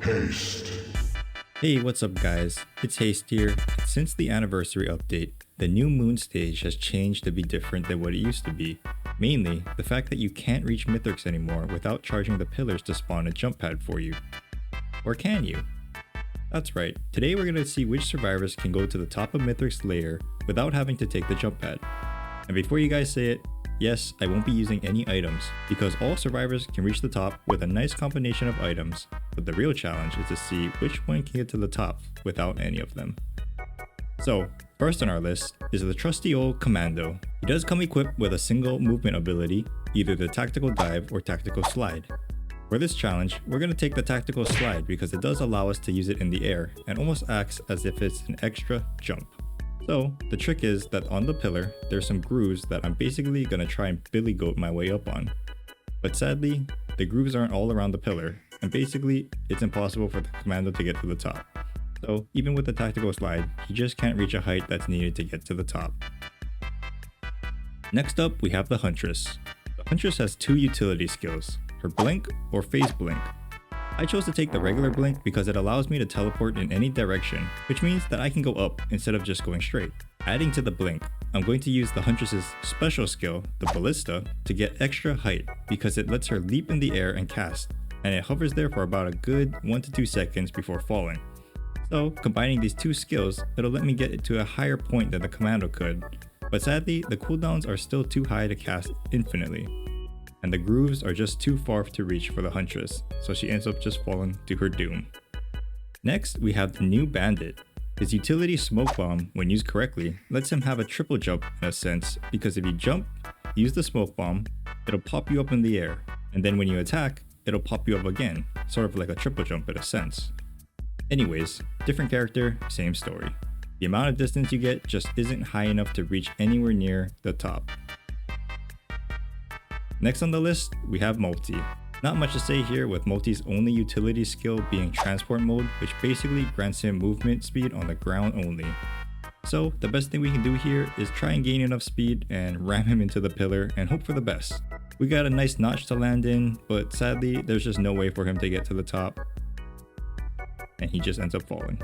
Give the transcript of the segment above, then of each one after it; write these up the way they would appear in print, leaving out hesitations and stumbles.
Haste. Hey, what's up guys? It's Haste here. Since the anniversary update, the new moon stage has changed to be different than what it used to be. Mainly, the fact that you can't reach Mithrix anymore without charging the pillars to spawn a jump pad for you. Or can you? That's right, today we're going to see which survivors can go to the top of Mithrix layer without having to take the jump pad. And before you guys say it, yes, I won't be using any items, because all survivors can reach the top with a nice combination of items, but the real challenge is to see which one can get to the top without any of them. So, first on our list is the trusty old Commando. He does come equipped with a single movement ability, either the tactical dive or tactical slide. For this challenge, we're going to take the tactical slide because it does allow us to use it in the air and almost acts as if it's an extra jump. So, the trick is that on the pillar, there's some grooves that I'm basically going to try and billy goat my way up on. But sadly, the grooves aren't all around the pillar, and basically, it's impossible for the Commando to get to the top. So, even with the tactical slide, he just can't reach a height that's needed to get to the top. Next up, we have the Huntress. The Huntress has two utility skills, her blink or phase blink. I chose to take the regular blink because it allows me to teleport in any direction, which means that I can go up instead of just going straight. Adding to the blink, I'm going to use the Huntress's special skill, the Ballista, to get extra height because it lets her leap in the air and cast, and it hovers there for about a good 1 to 2 seconds before falling. So, combining these two skills, it'll let me get it to a higher point than the Commando could, but sadly, the cooldowns are still too high to cast infinitely. And the grooves are just too far to reach for the Huntress, so she ends up just falling to her doom. Next, we have the new Bandit. His utility Smoke Bomb, when used correctly, lets him have a triple jump in a sense, because if you jump, use the Smoke Bomb, it'll pop you up in the air, and then when you attack, it'll pop you up again, sort of like a triple jump in a sense. Anyways, different character, same story. The amount of distance you get just isn't high enough to reach anywhere near the top. Next on the list, we have MUL-T. Not much to say here, with MUL-T's only utility skill being transport mode, which basically grants him movement speed on the ground only. So the best thing we can do here is try and gain enough speed and ram him into the pillar and hope for the best. We got a nice notch to land in, but sadly there's just no way for him to get to the top, and he just ends up falling.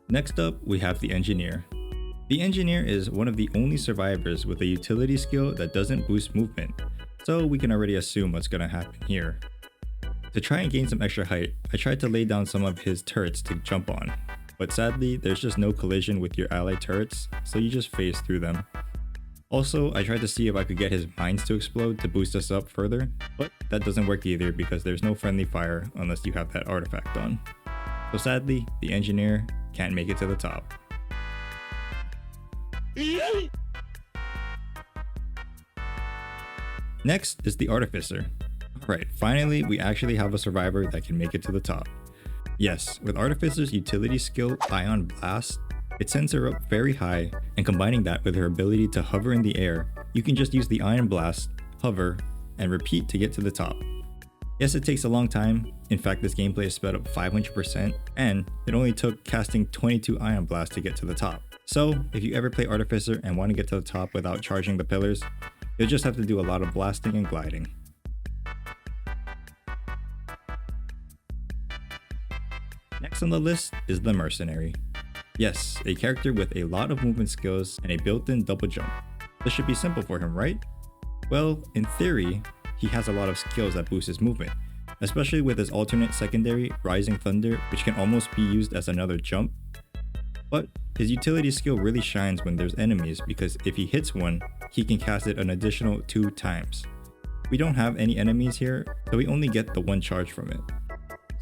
Next up, we have the Engineer. The Engineer is one of the only survivors with a utility skill that doesn't boost movement, so we can already assume what's going to happen here. To try and gain some extra height, I tried to lay down some of his turrets to jump on, but sadly there's just no collision with your allied turrets, so you just phase through them. Also, I tried to see if I could get his mines to explode to boost us up further, but that doesn't work either because there's no friendly fire unless you have that artifact on. So sadly, the Engineer can't make it to the top. Next is the Artificer. Alright, finally we actually have a survivor that can make it to the top. Yes, with Artificer's utility skill Ion Blast, it sends her up very high, and combining that with her ability to hover in the air, you can just use the Ion Blast, hover, and repeat to get to the top. Yes, it takes a long time. In fact, this gameplay is sped up 500%, and it only took casting 22 Ion Blasts to get to the top. So, if you ever play Artificer and want to get to the top without charging the pillars, you'll just have to do a lot of blasting and gliding. Next on the list is the Mercenary. Yes, a character with a lot of movement skills and a built-in double jump. This should be simple for him, right? Well, in theory, he has a lot of skills that boost his movement, especially with his alternate secondary, Rising Thunder, which can almost be used as another jump. But his utility skill really shines when there's enemies because if he hits one, he can cast it an additional 2 times. We don't have any enemies here, so we only get the 1 charge from it.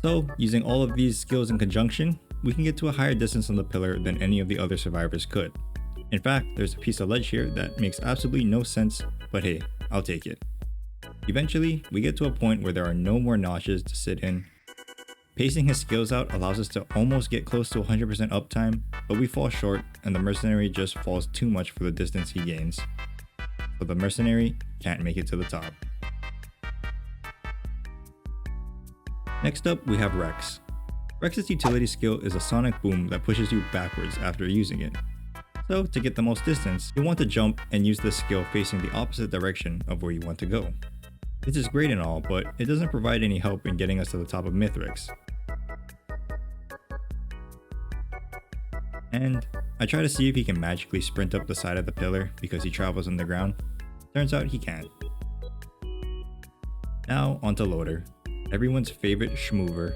So, using all of these skills in conjunction, we can get to a higher distance on the pillar than any of the other survivors could. In fact, there's a piece of ledge here that makes absolutely no sense, but hey, I'll take it. Eventually, we get to a point where there are no more notches to sit in. Pacing his skills out allows us to almost get close to 100% uptime, but we fall short and the Mercenary just falls too much for the distance he gains. So the Mercenary can't make it to the top. Next up, we have Rex. Rex's utility skill is a sonic boom that pushes you backwards after using it. So to get the most distance, you want to jump and use this skill facing the opposite direction of where you want to go. This is great and all, but it doesn't provide any help in getting us to the top of Mithrix. And I try to see if he can magically sprint up the side of the pillar because he travels underground. Turns out he can't. Now onto Loader, everyone's favorite schmoover.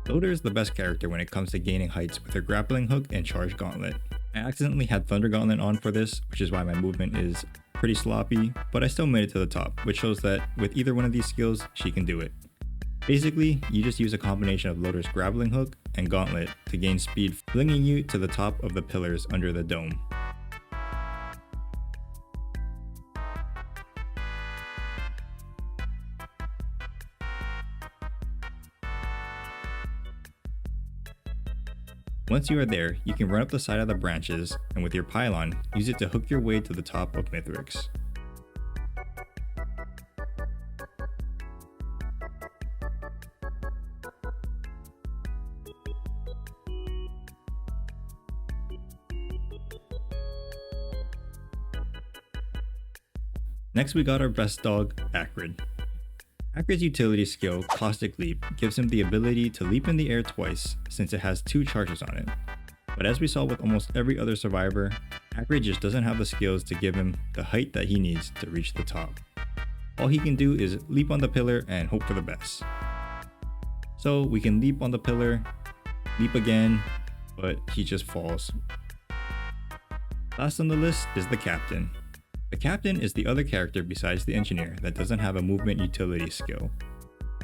Loader is the best character when it comes to gaining heights with her grappling hook and charge gauntlet. I accidentally had Thunder Gauntlet on for this, which is why my movement is pretty sloppy, but I still made it to the top, which shows that with either one of these skills, she can do it. Basically, you just use a combination of Loader's grappling hook and gauntlet to gain speed, flinging you to the top of the pillars under the dome. Once you are there, you can run up the side of the branches, and with your pylon, use it to hook your way to the top of Mithrix. Next we got our best dog, Acrid. Acrid's utility skill, Caustic Leap, gives him the ability to leap in the air twice since it has 2 charges on it. But as we saw with almost every other survivor, Acrid just doesn't have the skills to give him the height that he needs to reach the top. All he can do is leap on the pillar and hope for the best. So we can leap on the pillar, leap again, but he just falls. Last on the list is the Captain. The Captain is the other character besides the Engineer that doesn't have a movement utility skill.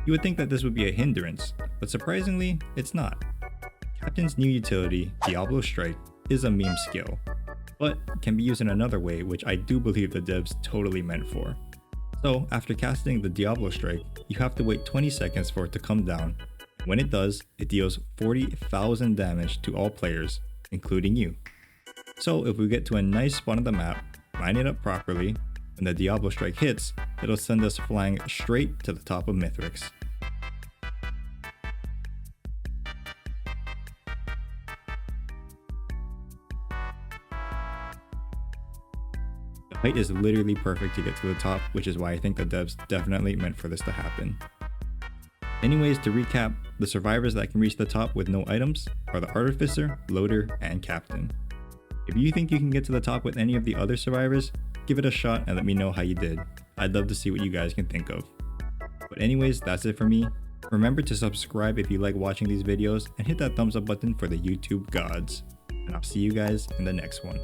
You would think that this would be a hindrance, but surprisingly, it's not. Captain's new utility, Diablo Strike, is a meme skill, but can be used in another way which I do believe the devs totally meant for. So after casting the Diablo Strike, you have to wait 20 seconds for it to come down. When it does, it deals 40,000 damage to all players, including you. So if we get to a nice spot on the map, line it up properly, when the Diablo Strike hits, it'll send us flying straight to the top of Mithrix. The height is literally perfect to get to the top, which is why I think the devs definitely meant for this to happen. Anyways, to recap, the survivors that can reach the top with no items are the Artificer, Loader, and Captain. If you think you can get to the top with any of the other survivors, give it a shot and let me know how you did. I'd love to see what you guys can think of. But anyways, that's it for me. Remember to subscribe if you like watching these videos and hit that thumbs up button for the YouTube gods. And I'll see you guys in the next one.